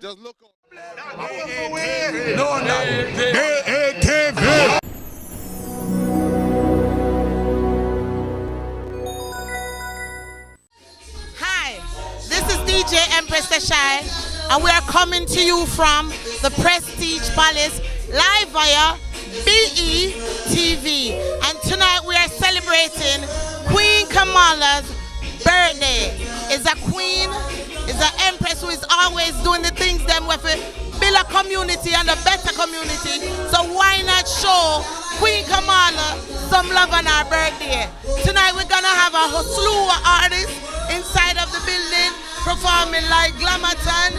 Just look on. JV.HDTV. Hi, this is DJ Empress Shy, and we are coming to you from the Prestige Palace live via BETV. And tonight we are celebrating Queen Kamala's birthday. Is a queen, is an empress who is always doing the things them with build a community and a better community. So why not show Queen Kamala some love on our birthday? Tonight we're gonna have a slew of artists inside of the building performing like Glamaton.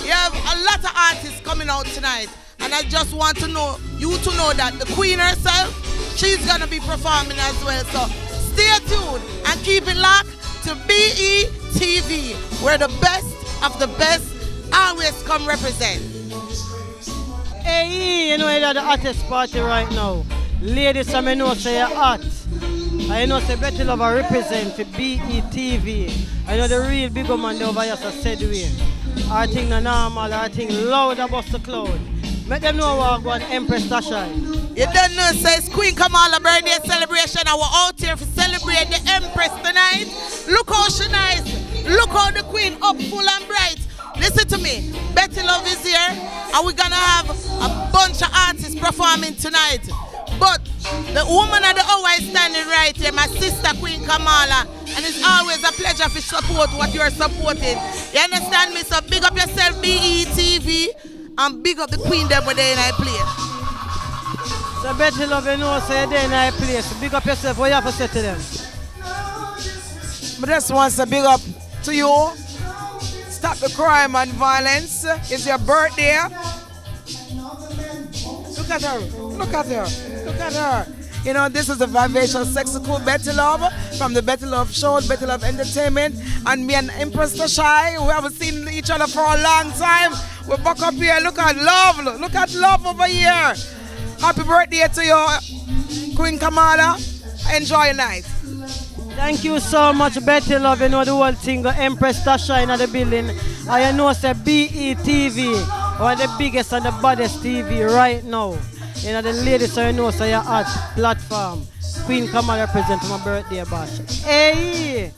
You have a lot of artists coming out tonight. And I just want to know you to know that the Queen herself, she's gonna be performing as well. So stay tuned and keep it locked to BETV, where the best of the best always come represent. Hey, you know you're the hottest party right now. Ladies, I know say you're hot. I know say Betty Lover represent for BETV. I know the real big man over here said we. Our thing no normal, our thing loud above the cloud. Make them know what going Empress Tasha. You don't know, so it's Queen Kamala birthday celebration and we're out here to celebrate the Empress tonight. Look how she nice. Look how the Queen up full and bright. Listen to me, Betty Love is here and we're gonna have a bunch of artists performing tonight. But the woman at the hour is standing right here, my sister Queen Kamala, and it's always a pleasure to support what you're supporting. You understand me? So big up yourself, BETV, and big up the Queen them where they in I play. So Betty Love, you know, say they in I place. Big up yourself, what you have to say to them? But just wants to big up to you. Stop the crime and violence. It's your birthday. Look at her. Look at her. Look at her. You know, this is a vivacious, sexy, cool Betty Love from the Betty Love Show, Betty Love Entertainment, and me and Empress Shy. We haven't seen each other for a long time. We're back up here. Look at love. Look at love over here. Happy birthday to you, Queen Kamala. Enjoy your night. Thank you so much, Betty Love. You know the whole thing, the Empress Tasha in the building. I know say BETV, one of the biggest and the baddest TV right now. You know the ladies, I know say you're at platform. Queen Kamala represent my birthday bash. Hey!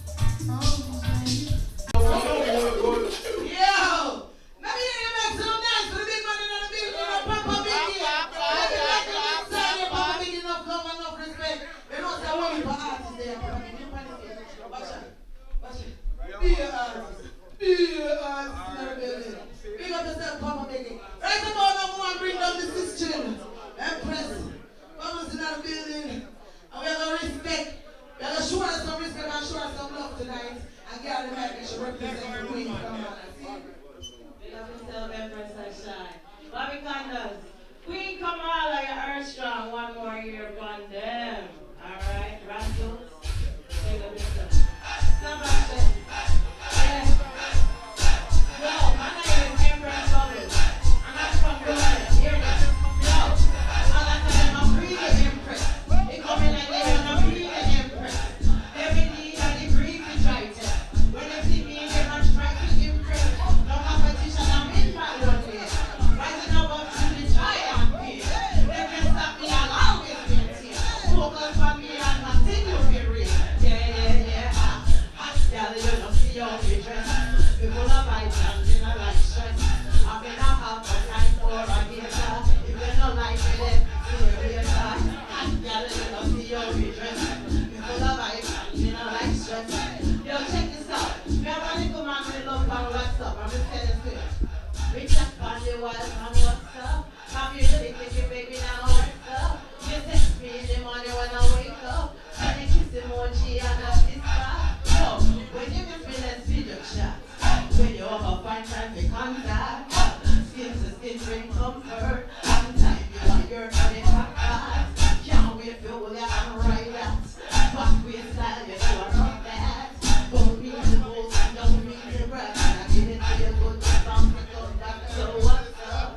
Right about now, we want to bring down the sister, Empress. Mama's in our building, and we are going to respect. We are going to show us some respect and show us some love tonight. And get the mic and she represent the Queen Kamala. Big up yourself, Empress Shy. Bobby Condos. Queen Kamala, you're earth strong. One more year upon them. Alright, Rascals. Big up yourself. Somebody. Yeah. Yo, my name is Empress Bubbles. I'm not from Brooklyn. Hear this. Yo, all I tell them, I'm free the Empress. They come in like they want to free the Empress. Every need and the grief is right. When they see me, they must try to impress. No competition, I'm in my one day. Rising above to the giant peak. They can stop me, I'll always maintain. Focus on me and continue to be real. Yeah. Yeah, they don't see your dress. People are vibes and they don't like stress. I've been a half a time for a guitar. If they don't like it, then see a guitar. Yeah, they don't see your dress. People are vibes and they don't like stress. Yo, check this out. Remember the command we love on WhatsApp. I'm just telling you. We chat on the wild on WhatsApp. Have you really thinking, baby, now what's up? You text me in the morning when I wake up. And you kiss emoji and a sister. Yo, when you miss me, let's video chat. When you have a fine time to contact. Skin to skin, bring comfort. And time you want your body back. Can't wait for all that and ride that. Back with style, you know I rock that. Don't mean the most, don't mean the rest. I give it to you good, don't pick up back. So what's up?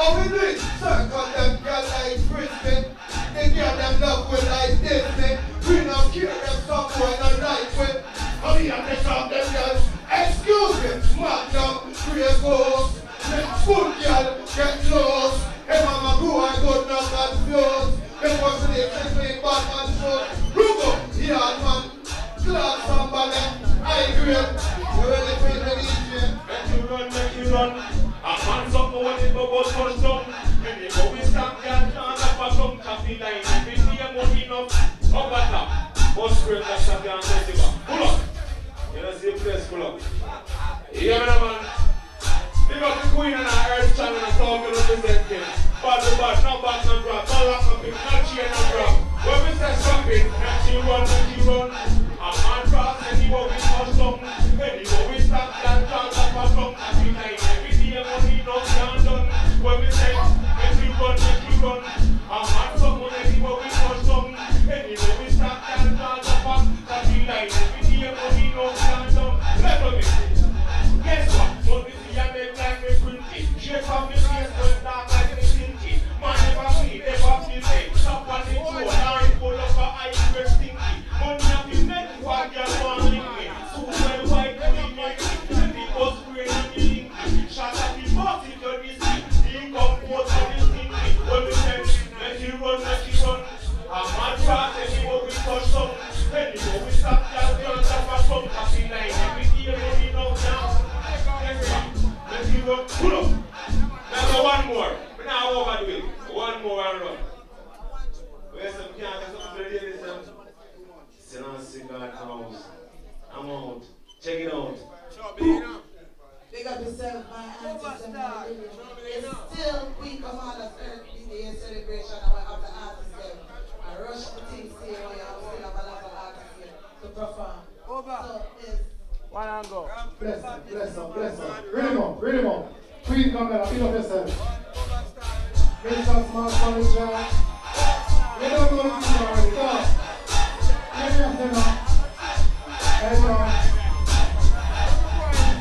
How we do it? Circle them girl like frisbee. They give them love with like Disney. We don't care them some boy not right with. How we have to talk them girls? Excuse me, Magnum, Grey Ghost. Let's good girl, get lost. Hey mama, go and go knock and close. Them was the next thing, bad man show. Rugo, yard man, class somebody. I agree. You ready for the DJ? Make you run. A man something when it goes touch down. When you go with some girl, can't have a come coffee line. Every day money enough. Up at top. Bus spread that shot and set it back. Pull up. You know see the place pull up. Yeah man. Big up the queen and her earth channel and talking representing. Bad to bad, no back, no drop, no lock, no pick, no chain, no drop. When we say something, make you run. A man cross, anywhere we touch something. Anywhere we stop, that chance of a tongue. Every night, every day, money no can done. When we say, make you run. A man something, anywhere we touch something. Anywhere we stop, that chance of a tongue. Every night, every day, money no can done. Let me see. Guess what? Money see and make like me printy. Shape of me face, but dark like me tinty. Man never see, never feel it. Stop on the floor, now it pull up a eye, very stinky. Money have been meant to a girl want link me. So well white, we make it. The bus brain and the linky. Shot at the boss, it don't be sick. He come forth and the stinky. When we say, make you run. A man cross, anywhere we touch some. Anywhere we stop, girl, girls up a some. Coffee line, every day, money no down. Let's give up. Pull up. Now one more. But now overdo it. One more and run. Where's some can't get some ready listen. Sit on cigar house. I'm out. Check it out. Big up yourself, my aunties and my living. It's still Queen Kamala's birthday celebration and we have the artists there. I rush the things here and we still have a lot of artists here to perform. So it's one and go. Bless her. Read him up. Queen Camera, pick up yourself. Make some small furniture. You don't know what to do already. Go. Let me have them now. Hey, John.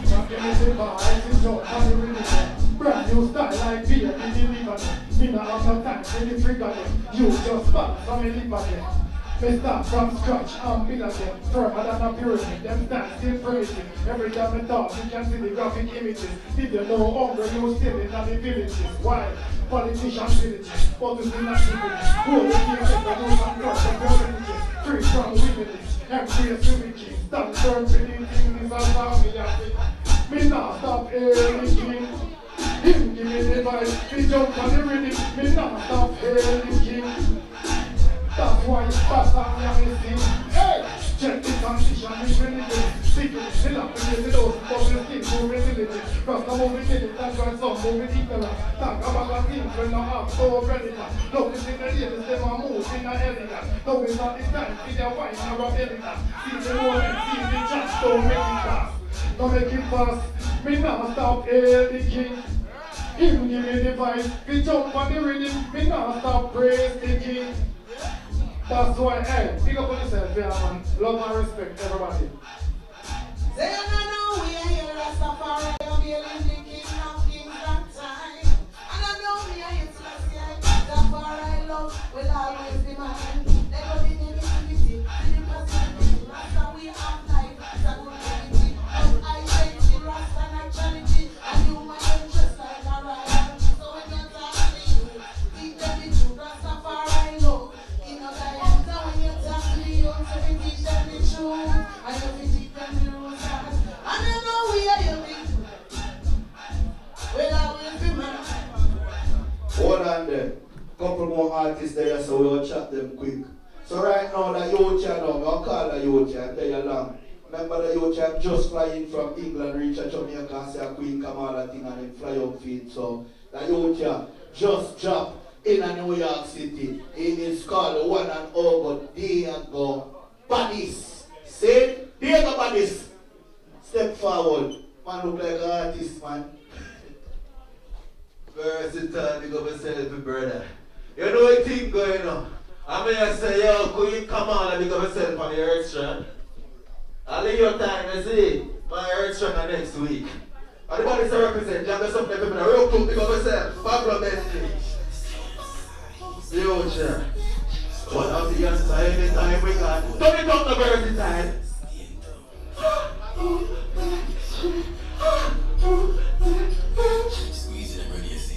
Now give me the bar. I see John. How you really say? Brand new style like beer. In the liver. Me not have no time. When you trigger them. You just back from the liver. They start from scratch and build again, firmer than a pyramid, them stand still primitive. Every time I talk, you can see the graphic images. Did you know hunger you still in the villages? Why? Politicians villages, but you see not villages. Who will keep it for those and cross the villages? Free from villages, embrace villages. Stop turn to the things as family. Me not stop hailing king. Him give me the vibe, me jump on the rhythm. Me not stop hailing king. That's why it's fast and young is seen. Hey! Check the transition, it's really good. Secret, still up in the those public things, moving diligent. Cross the moving diligent, that's why some moving ignorant. Talk about things when I have so relevant. Look, it's in the ladies, them are moving and elegant. No, it's not the time, see their wine and rub elegant. See the rolling, see the chance, don't make it fast. Don't make it fast. Me not stop, the king. Him give me the vibe, we jump on the rhythm. Me not stop, praise the king. That's why, hey, pick up on yourself, yeah, man. Love and respect, everybody. Say no, we are here as Rastafari, I'm here in the king of kings and time. And I know we are here to see Rastafari love will always be mine. Never be in unity, in the Rasta we have life, it's a good unity. But I say the Rasta naturality, and human interest like a riot. So when you talk to me, keep them the true Rastafari love. You know that when you talk to me, you have to teach them the truth. I have to teach them the rules. And you know we are your big. We'll always be man. Hold on there. Couple more artists there, so we'll chat them quick. So right now, the youth chat now, I'll call the youth chat, tell you long. Remember the youth chat just flying from England, reach a Jamaica, and say a Queen Kamala thing and then fly up feet. So the youth chat just dropped in a New York City. It is called the one and over Diego Badis. Say, Diego Badis. Step forward. Man look like an artist, man. Versatile, big up yourself, brother. You know what thing going on? I mean, I say, yo, Queen Kamala, big up yourself on the earth strand. I'll leave your time, I see. My earth strand next week. And the body to represent, you have something for me. Real quick, pick up yourself. Pablo Bentley. Yo, chair. What of the answer anytime we got. Don't it up the versatile.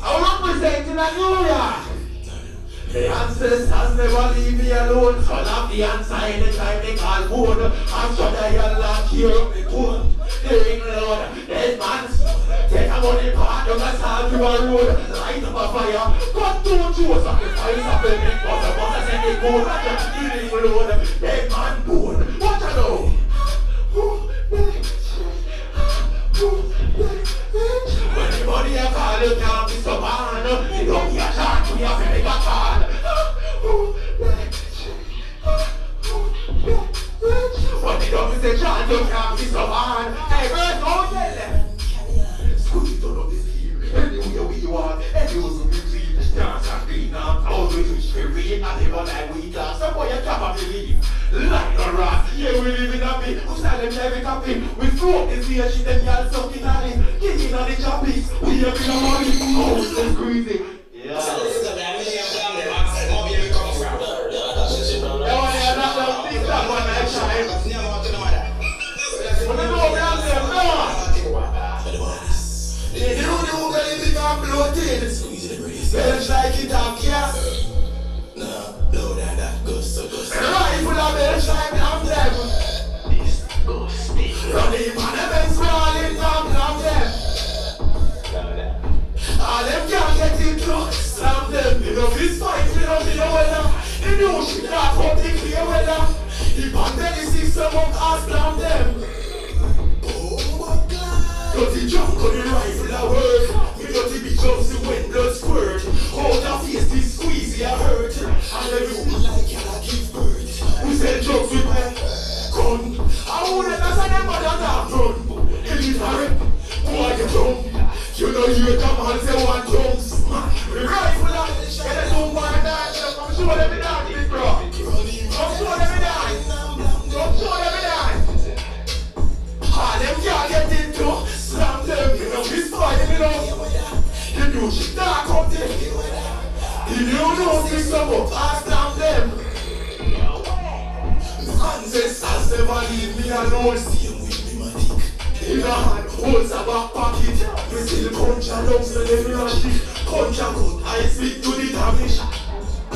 I represent in a New York. The ancestors never leave me alone. So love the answer anytime they call phone. I'm sure they'll lock you up the phone. They ain't loud, dead man. Take a money part of a salt to a road. Light up a fire. Cut two shoes up the fire. Up the big bus. The bus is in the gold. Watch a killing load. Dead man bone. Watch a know. When the money I call you can't be so bad. You don't get a chance to have a call. When the dog is a chance you can't be so bad. Hey, girls, don't tell them. Squeeze on up this here. Anywhere we want, anywhere we clean. Dance and clean up. Always wish for real. I never like we dance. Some boy you can't believe. Like a rat, yeah, we live in a bit. We sell them every copy. We throw this here, shit, them y'all sucking on it. Kicking on the choppies. We have been a money. Oh, it's so crazy. Yeah. Bells like it up, yeah. No, blow that goes so good. Rifle of bells like I'm them. This goes deep. Running man, the bells crawling down them. All them can't get into slam them. You know this fight, you know the weather. You know she can't come the clear weather. The bandit is system of us slam them. Dirty jump on the rifle a work. You dirty big jumps the wind blood squirt. Hold the face this squeeze ya hurt. And everyone like you like give birth. We sell drugs with my gun. I wouldn't answer them but I don't run. Illiterate, boy you dumb. You know you come and say one drums. Rifle a get a dumb by that. I'm sure them in that big bro. I'm sure them in that. I'm sure them in that. All them can't get into slam them, you know, this fight, you know. You do shit dark up there. You know this summer, I slam them. Ancestors never leave me alone. Same with me, my dick. In a hand, holds a back pocket. We still punch a lungs to them in a shit. Punch a cut, I speak to the damage.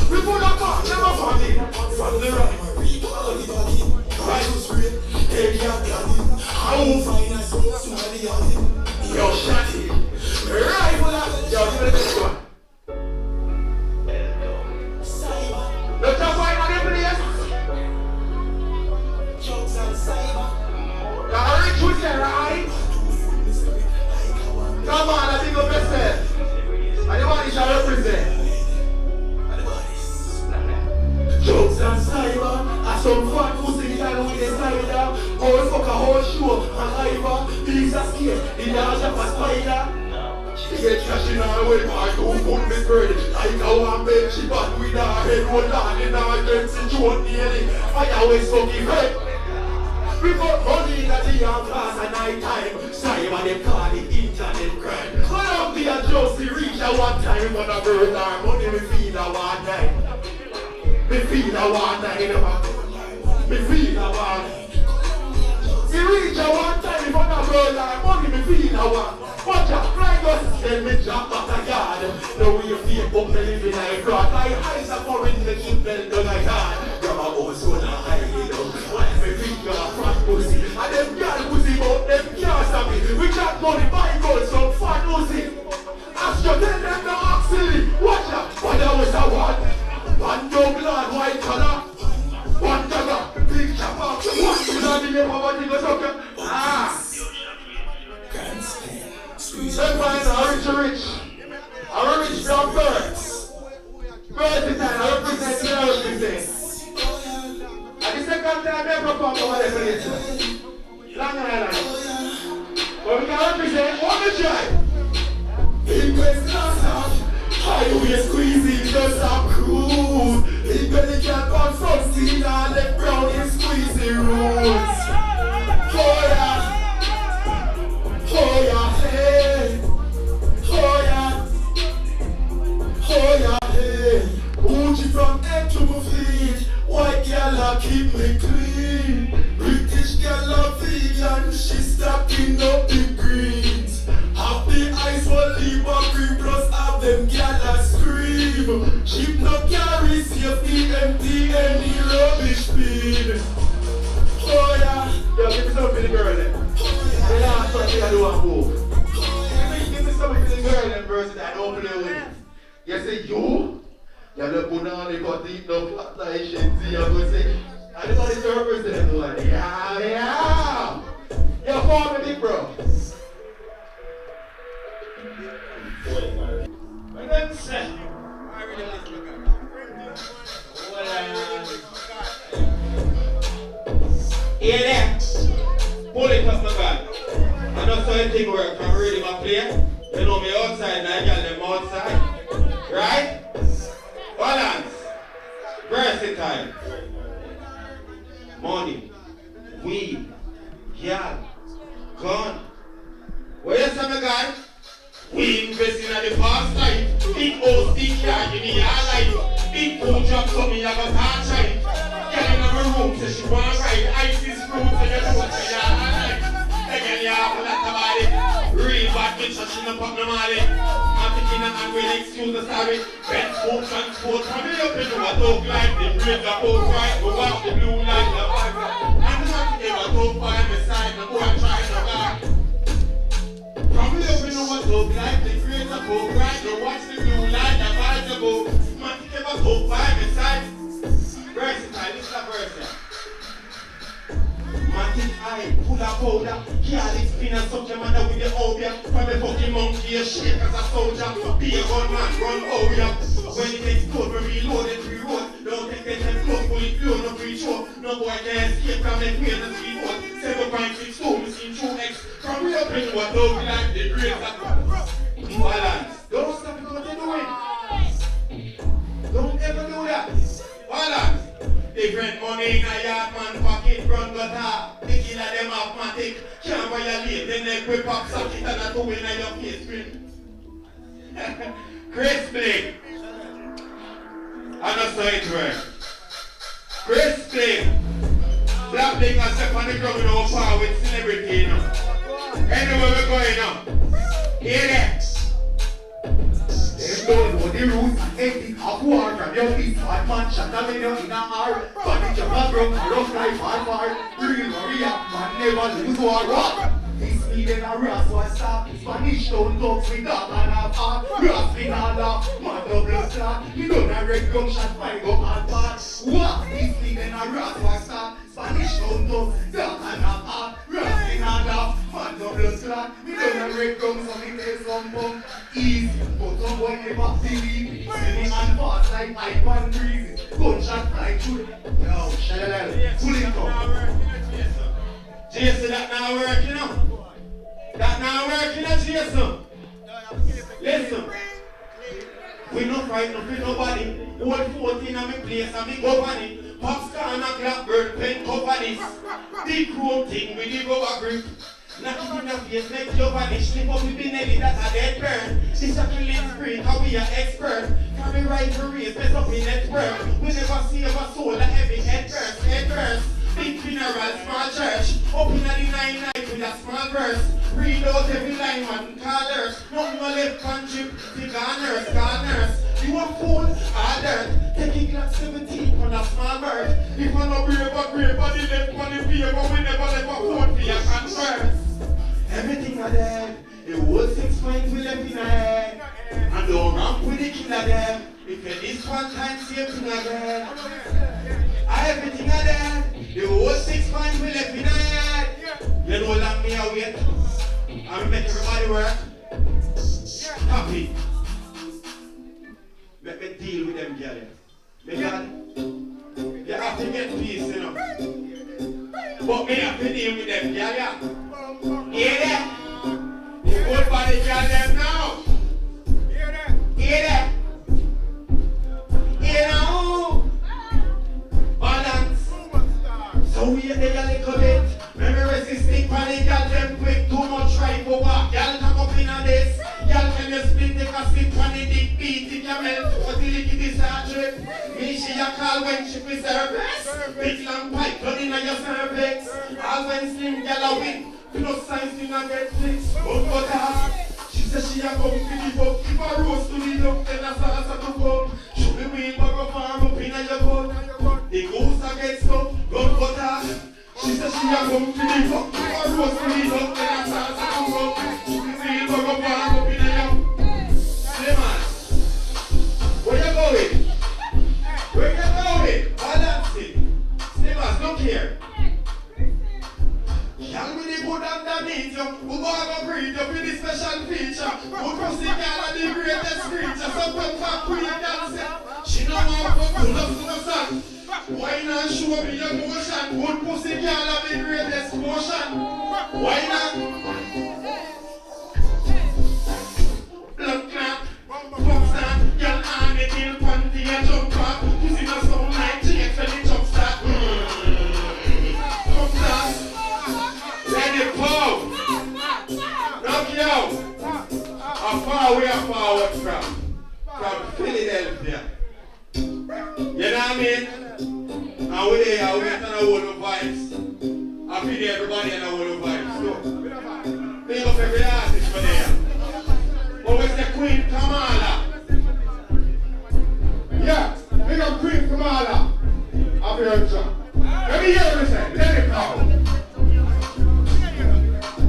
We put a car, never found it. From the right, right to straight. Hey, yeah, got it. I won't find us somebody else. Yo, shut it. Right, yo, give me the next one. Let's just find on the place. Now, reach with them, right? Come on, I think of yourself. And the body shall represent. Jokes and cyber, and some fat pussy that with the cider. Whole fuck a whole show, and Iva, these are scared, the large of a spider. She get cash in her way, I don't put me bird. Like a one bed, she bad with her head, roll down in her legs, and she won't need it. I always fucking head. We got money that the young class at night time. Cyber, them call it internet crime. But I'm the Josie reach at one time, when a bird our money, we feel a one night. Me feel a one night, me feel a one. Me reach a one time if I'm a girl like money, me feel a one. Watch out, flying us, then me jump at a yard. The way you feel up, me living like fraud. My eyes are foreign, me keep them done like hard. Grab a house, go down high, you know. While me finger a fat pussy. And them girl pussy, but them can't stop me. We can't money, buy gold, some fat pussy. Ask you, tell them the oxily. Watch out, but that was a one. One dog lad, white color. One dagger, big chopper. One to the name of what you go talking. Ah. Them boys are rich. I'm a rich young birds. Birds is time, I represent the everything. And the second time I perform over the place. Long Island. But we can represent all the tribe. In West London. Highway squeezing does some cruise. The belly can come from sea and let brown and squeezing rules. Oh yeah, hey. up the greens. Half the ice will leave a cream plus half them gyal scream. Ship no carry safety empty any rubbish bin. Oh yeah. Yo, give me something for the girl then. The last one thing I do and go. Give me something for the girl then versus that I don't play with. You say you? You have to put on the cut eat no flat like shit. See, I'm going to say, I just want the third person to do it. Yeah. You're for me, big bro. When them say, hear that? Pull it up, my God. I know certain thing work from reading my play. You know me outside and I got them outside. Right? Balance. Versatile. Money. Weed. Girl. Gun. Where you say, my God? We invest in the past life. Big house, big car, you need our life. Big food job, so me have a touch right. Girl in my room, say she want ride. Ice is fruit, so you know what you are life. The girl you have a lot about it. Real bad bitch, so she no pop no money. I'm thinking that I'm really excuse the sorry. Bed smoke, transport, from me up into a dog life. The bridge up all right, go out the blue light, the vibe. I'm not to give a dog by my side, no go and try no back. From me up into a dog life, the bridge up all right, go watch the blue light, the vibe to go. Man, to give a dog by my side. Versatile, this is a versatile. Matic eye, full of powder. Carry spin and suck your mother with the obia. From a fucking monkey, a shake as a soldier. Be a gunman, run obia. When it explode, we reload and reload. Don't take them close, fully flow, no free show. No boy can escape from them wheels and speedboat. 7.62, machine 2X. From real up into a dog like the great balance. Don't stop it, what you're doing. Don't ever do that. Balance. Different money in a yard man pocket, run guitar. The killer them asthmatic. Can't violate, then they whip up socket and a two in your face screen. Crisply. I know so it works. Crisply. Black thing and step on the ground with no power with celebrity, you know. Anywhere we're going now. Hear that? They don't know the rules and ethics of war. From your east hard man, shut up in your inner heart. But it's your background, rough life, hard part. Real warrior, man never lose war. What? This meeting a ras was stop. Spanish don't talk with that and a part. Ras in a laugh, man double slap. You don't have red gunshot, fight go hard part. What? This meeting a ras was stop. Spanish don't talk that and a part. Ras in a laugh, man double slap. You don't have red guns, so we take some bump. Easy, but some boy never believe. Sending and fast like hype and breezy. Gunshot fly through. Yo, shalala, pull it up. Jason, that now work, you know? That now work, you know, Jason? Listen. We no fight no with nobody. Old 14 at me place and me go on it. Popstar and a Blackbird pen cover this. The chrome thing with the rubber grip. Knocking in the face make you vanish. Slip up with the Nelly, that's a dead bird. This a killing spree, cause we are expert. Carry right to race, mess up in network. We never see of a soul, a heavy head burst. Big funeral, small church. Up in the 9 with a small verse. Read out every line, man, callers. Nothing no left country, the garners. You a fool, dirt. Taking glass 17 on a small bird. If I no brave, body left on the paper, we never left a phone for your converse. Everything are dead. The whole 6 points we left in the head. And don't ramp with the killer them. If you this one time, same thing again. Everything are dead. The whole 6 points we left in the head. You know that me a wait. I make everybody work. Happy. Let me deal with them girls. Because you have to get peace, you know. But me have to deal with them girls, yeah. Hear that? The good body girl them now. Hear that? You know? Balance. So we are there a little bit. Remember resisting panic, girl them quick. Too much right for what? Girl come up in on this. Girl can you split, take a slip on the dick beat. It can melt, but the lick it is a trip. Me she a call when she be service. Big long pipe, blood in your cervix. All when slim girl a win. You know, science thing and get fixed. But her, she said she a come to the book. If I roast to the duck, then I start to come. Show me we bag of farm up in your gun. The goose a get stuck, run butter. She said she a come to the book. If I roast to the duck, then I start to come. Show me we bag of farm up in your Say man, where you going? Where you going? Balancing. Slimmers, look here. Y'all really good underneath you. Who gonna breathe you with this special feature? Who pussy girl are the greatest creature? So come back queen dance. She know how to pull up to the sun. Why not show me your motion? Good pussy girl are the greatest motion. Why not? Blood clap, pop stand, girl on the kill panty and jump up. Pussy no sound like Jake when the jump start. Come dance. Let it go. Knock it out. How far we are forward from Philadelphia. You know what I mean? And we're there, we're at a whole of vibes. I feel everybody in a whole of vibes. So, big up every artist for there. But where's the Queen Kamala? Yeah, big up Queen Kamala. I'll be on track. Let me hear what they say. Let it go.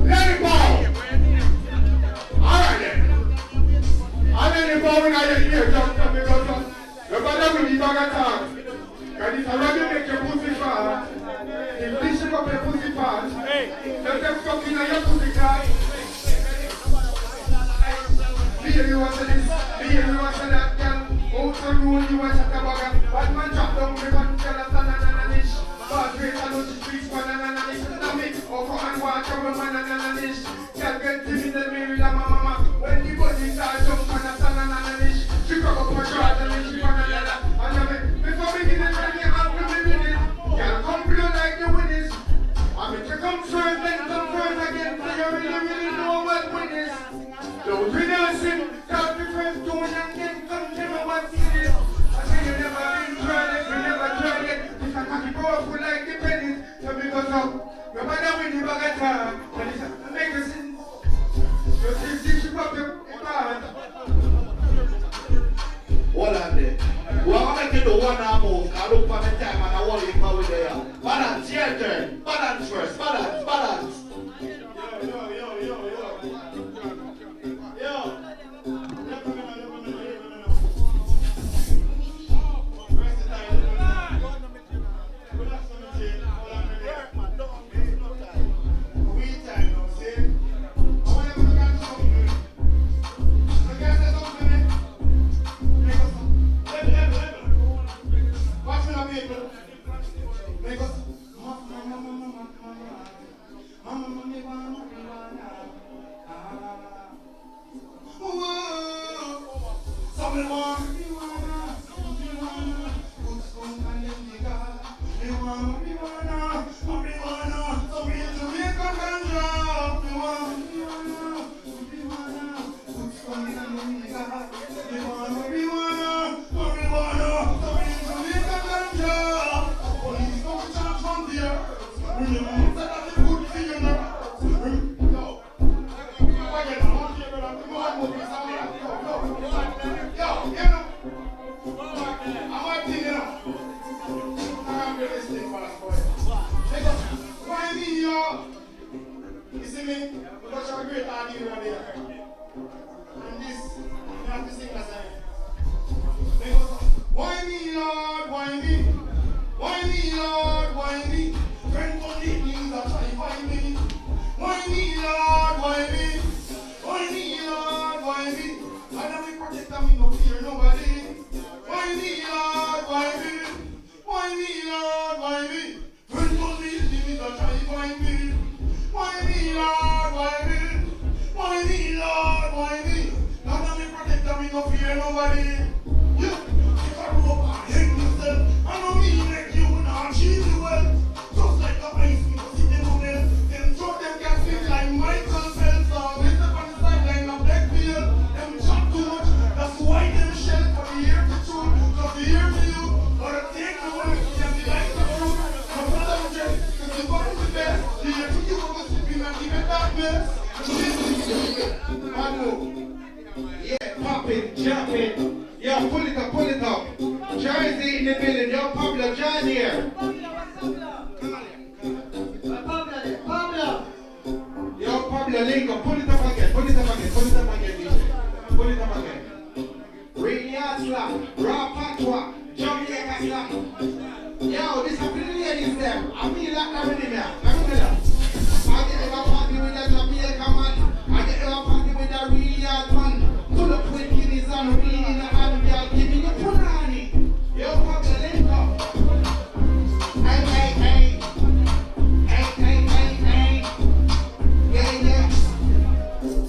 Let it go. Alright then. And then the ball when I get here, just come because nobody will be back at all. And it's already make your pussy fast. If this is up your pussy fast, let them fucking on your pussy car. Here you want to this, here you want to that girl. Out the road you want to tabaga. Bad man drop down the man, tell us nananish. Bad rate and not the streets for nananish. Stomach, or come and watch our man nananish. Girl get timid and me with a mama. When the body start jump and a nananish. She cock up her short and then she for nanana. And I mean, before we get it, when you have to be with it. Girl come blow like you win this. I mean, you come first, then come first again. So you really know what win is. Don't renounce it, start the first tune and then come tell me what's in it. I say you never been tried it, you never tried it. It's a cocky powerful like the pennies. So because of, no matter when you bag a time, and it's a make a sin. You see, she pop your band. Hold on there. We're going to do one more move. I look for the time and I want to go with there. Balance, your turn. Balance first. Balance, balance. Jump it. Yo, pull it up, pull it up. Jersey in the building. Yo, Pablo, John here. Pablo. Yo, Pablo, link up. Pull it up again, pull it up again, pull it up again, DJ. Pull it up again. Really hard slap. Raw patwa. Jamaica slap. Yo, this is a pretty ladies there. I mean like that with him here. I mean that. I get a party with that Jamaica man. I get a party with that really hard man. Pull up with kiddies and really in the hand. Y'all give me the punani. Yo, Pablo, link up. Hey, hey, hey. Hey, hey, hey, hey. Yeah, yeah.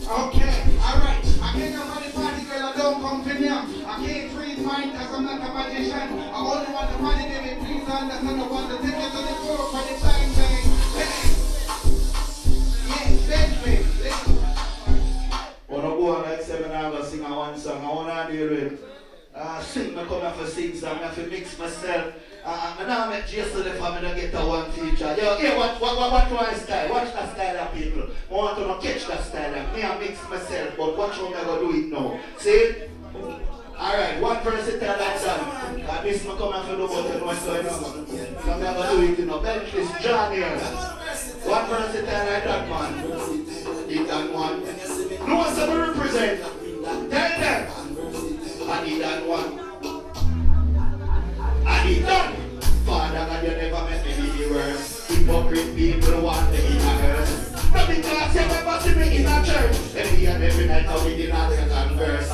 Okay, alright. I can't come for the party, girl. I don't come to them. I can't treat mine because I'm not a magician. I only want the party, baby. Please understand. I want to take you to the floor for the time, bang. Hey. Yes, definitely. When I go on like 7 hours, sing one song. I want to deal with sing. I come here for sing song. I have to mix myself. I now met yesterday for me to get a one feature. Yo, hey, watch my style. Watch that style of people. I want to catch that style. Me I mix myself, but watch how I go do it now. See? Alright, one person tell that song. This me come here for the button what's going on. So I'm going to do it, you know. Bentley's John here. One person tell like that man. He done one. No one's ever represent. Tell them. I need that one. I need that. Father God, you never met me be the worst. Hypocrite people want the inner curse. Not because you never see me in a church. Every night I read in a second verse. I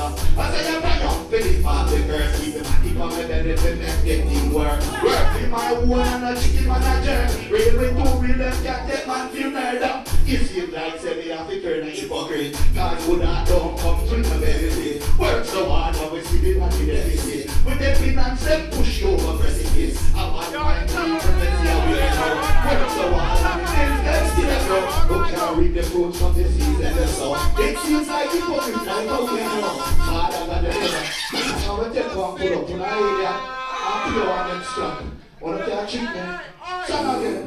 say you're back up for the party verse. Keep the money from my belly to make getting work. Work in my own and a chicken manager. Railway 2 wheelers can't take man feel murder. If you like say me have to turn a hypocrite. God would not don't come to the belly. Work so hard but we see the money deficit. With the finance them push you over precipice. I want my time to see how we know. Work so hard and the things them still a grow. Who can reap the fruits from the seeds and the soul. It seems like hypocrite like how we know. Father God the heaven. I will take one pull up in an area and put you on them strong. Wanna catch it man? Song again.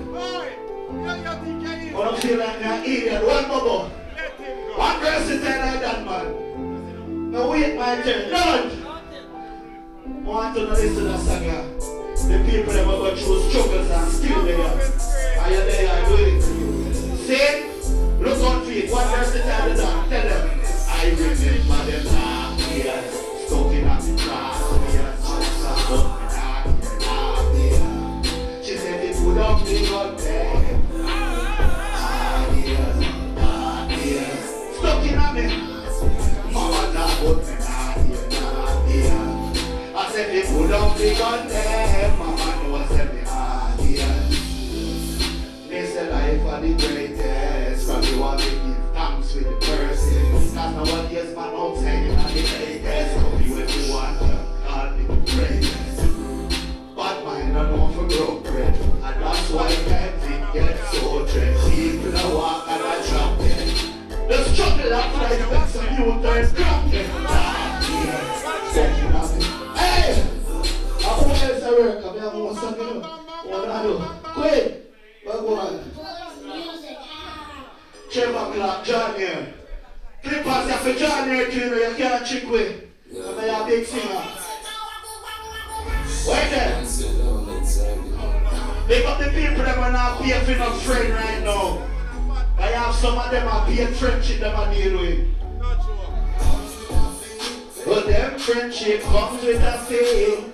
Wanna feel like an idiot? One bubble. One person tell like that man. Now wait my turn. None. I want to listen to that song here. The people that go through struggles and still there. Are you there? Do it. See? Look on feet. One person tell them. Tell them. I remember them last year. Stuck in a class. She said it would have been up there. Stuck in a me. Mama not put me not here. I said it would have been up there. Mama knows that me here. They said life are the greatest. From you want to give thanks with the person. Cause nowadays man outside in the greatest. Come you if you want to. God be the greatest. Bad mind I know for broke bread. And that's why everything gets so dread. People that walk and I drop it. The struggle of life makes some new turns cracking. Hey! I want to say work. I have more something. What I do? Quick! What go on? Trevor Clark, John here. Clippers, you have to John here too, you can't trick with. I'm a big singer. Wait there. They got the people that are not paying for no friend right now. I have some of them are paying friendship that I deal with. But them friendship comes with a fee.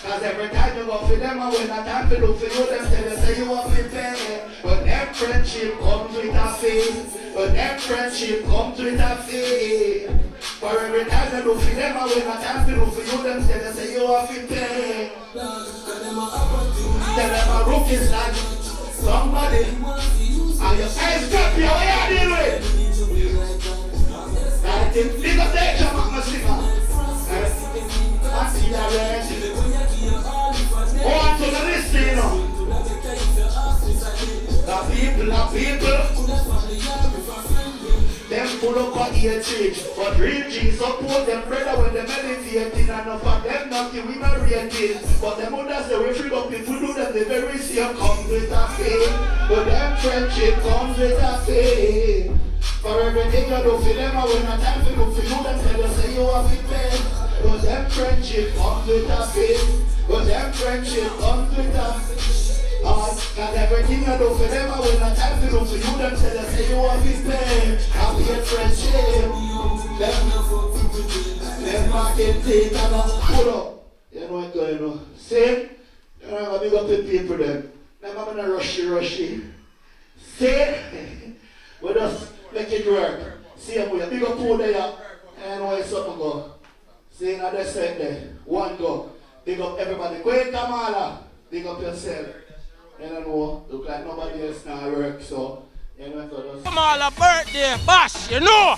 Cause every time you go for them and when I time to look for you, them tell you say you want to pay. But them friendship comes with a fee. But them friendship comes with a fee. For every time you look for them and when I time to look for you, them tell you say you want to pay. Tell them a rookie's like somebody. And your eyes drop you, what you deal with? I think big up there, JAMAICA singer. I see that red. Oh, to the list, you know. The people. Them pull up on ear change. But real G's support them brother when they meditating. And enough of them not we not real but them others they will free up if we do them the very same comes with a fame. But them friendship comes with a fame. For everything you do for them, I will not time to do for you. Them tell you say you have to pay. But them friendship comes with a fee. But them friendship comes with a fee. Cause everything you do for them, I will not time to do for you. Them tell you say you have to pay. I be a friendship. Them market take and pull up. You know what's going on? See? You know I'm going to big up the people them. Them I'm going to rushy. See? We just make it work. See, I'm going to big up two there. And where something go. See, now they said there. One go. Big up everybody. Go in Kamala. Big up yourself. You know, look like nobody else now work, so you know so just Kamala birthday bash, you know?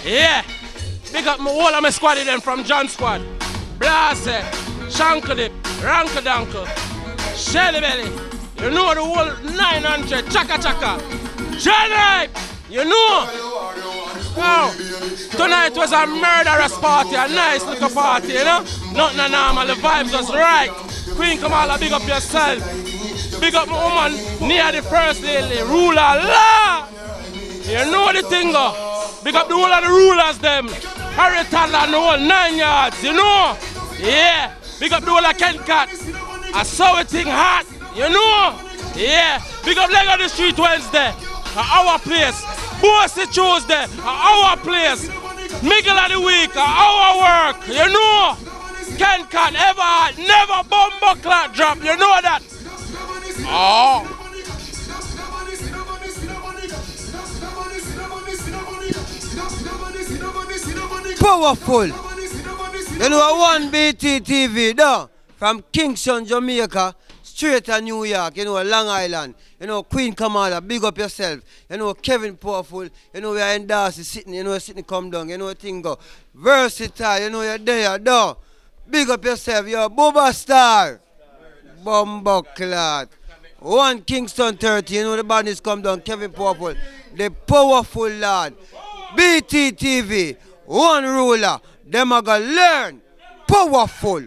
Yeah. Big up my whole of my squad them from John Squad. Blase, Shankadip, Rankadanko, Shelly Belly. You know the whole 900, Chaka. Jenny! You know? Oh, tonight was a murderous party, a nice little party, you know? Nothing normal, the vibes was right. Queen Kamala, big up yourself. Big up my woman near the first lady, ruler, la! You know the thing, big up the whole of the rulers, them. Harry Tadler and the whole 9 yards, you know? Yeah, big up the whole of Kent Cat. I saw it thing hot, you know? Yeah, big up Leg of the Street Wednesday, our place. Bossy Tuesday, our place. Middle of the week, our work, you know? Kent Cat, ever, never bumbo clock drop, you know that? Oh. Powerful. You know, one BTTV, though, from Kingston, Jamaica, straight to New York, you know, Long Island. You know, Queen Kamala, big up yourself. You know, Kevin Powerful, you know, we are in Darcy sitting, you know, sitting come down, you know, thing go. Versatile, you know, you're there, though. Big up yourself, you're Bubba Star. Bumbleclad. One Kingston 30, you know, the band is come down, Kevin Powerful. The powerful lad. BTTV, one ruler. Them are gonna learn. Powerful.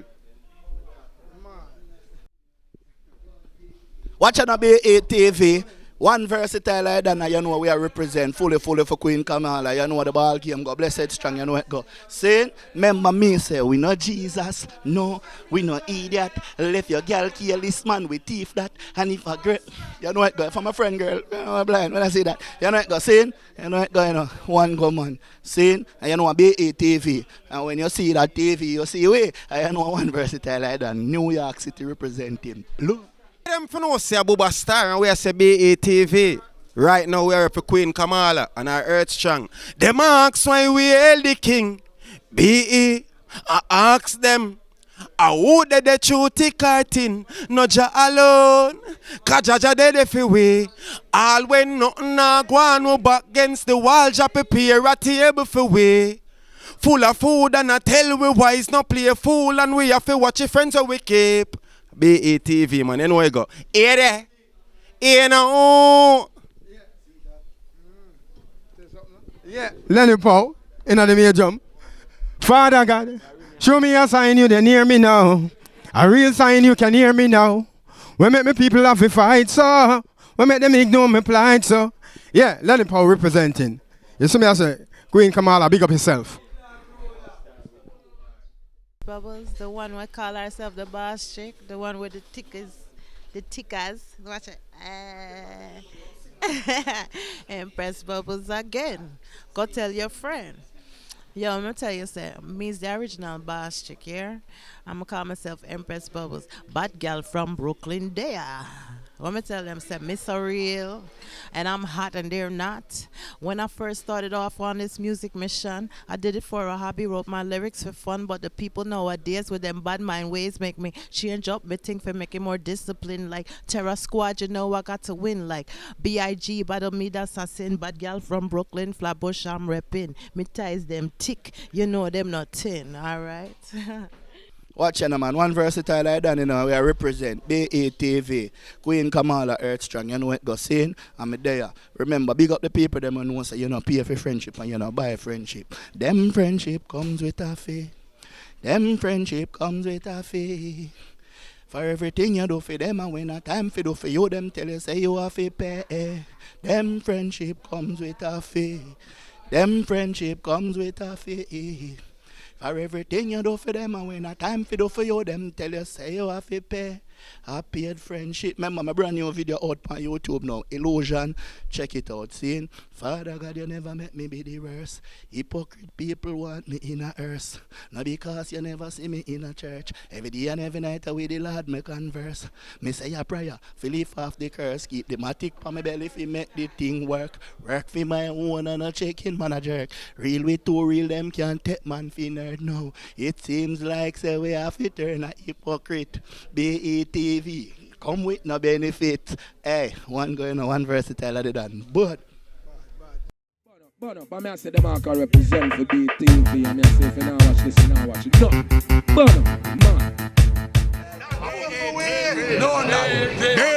Watch on JV.HDTV. One versatile like that, you know we are represent fully for Queen Kamala. You know the ball game go blessed strong, you know it go. Saying, remember me say, we no Jesus, no, we no idiot. Left your girl kill this man with thief that. And if a girl, you know it go, if I'm a friend girl, you know I'm blind when I say that. You know it go, saying, you know it go, you know, one go man. Saying, and you know JV.HDTV. And when you see that TV, you see way, I know one versatile like that. New York City representing. Blue. Them for no say Bubba Star and we say JV.HDTV. Right now we are for Queen Kamala and our Earth Strong. Them ask why we hail the king. BE, I ask them. I would the truth cartin, no ja alone. Kajaja de fi we. All when nothing na go on back against the wall, ja prepare a table for we. Full of food and I tell we wise not play a fool and we have to watch your friends so we keep. JV.HDTV, man, you know where you go. Here there. Here now. Yeah, Lenny Paul, in the major jump. Father God, show me a sign you can hear me now. A real sign you can hear me now. We make me people have to fight, so. We make them ignore me plight, so. Yeah, Lenny Paul representing. You see me as a Queen Kamala, big up yourself. Bubbles, the one we call ourselves the boss chick, the one with the tickers. Watch it. Empress Bubbles again. Go tell your friend. Yo, I'm gonna tell you, me's the original boss chick here. I'm gonna call myself Empress Bubbles. Bad girl from Brooklyn there. Let me tell them, me so real, and I'm hot and they're not. When I first started off on this music mission, I did it for a hobby, wrote my lyrics for fun, but the people nowadays with them bad mind ways make me change up me think for making more discipline. Like Terror Squad, you know I got to win. Like B.I.G. Battle Me that's a sin. Bad girl from Brooklyn, Flatbush I'm repping. Me ties them tick, you know them not tin, alright? Watch you know, man. One versatile like that, you know, we represent JV.HDTV, Queen Kamala, Earth Strong, you know what go saying? I'm there. Remember, big up the people them who say, you know, pay for friendship and you know, buy friendship. Them friendship comes with a fee. Them friendship comes with a fee. For everything you do for them and when a time for do for you, them tell you say you have to pay. Them friendship comes with a fee. Them friendship comes with a fee. For everything you do for them, and when a time for do for you, them tell you say you have to pay. I paid friendship. Remember my brand new video out on YouTube now. Illusion. Check it out. Seeing Father God, you never met me be the worst. Hypocrite people want me in a earth. Not because you never see me in a church. Every day and every night with the Lord me converse. Me say a prayer. Fill lift off the curse. Keep the matic on my belly if make the thing work. Work for my own and a chicken man a jerk. Real with two real them can't take man fi nerd now. It seems like say we have to turn a hypocrite. BETV. Come with no benefit. Hey, one going on, one versatile other than. But I mean, I say the mark I represent for BTV. I mean, I say if you now watch this, you now watch it. No, man. No, no.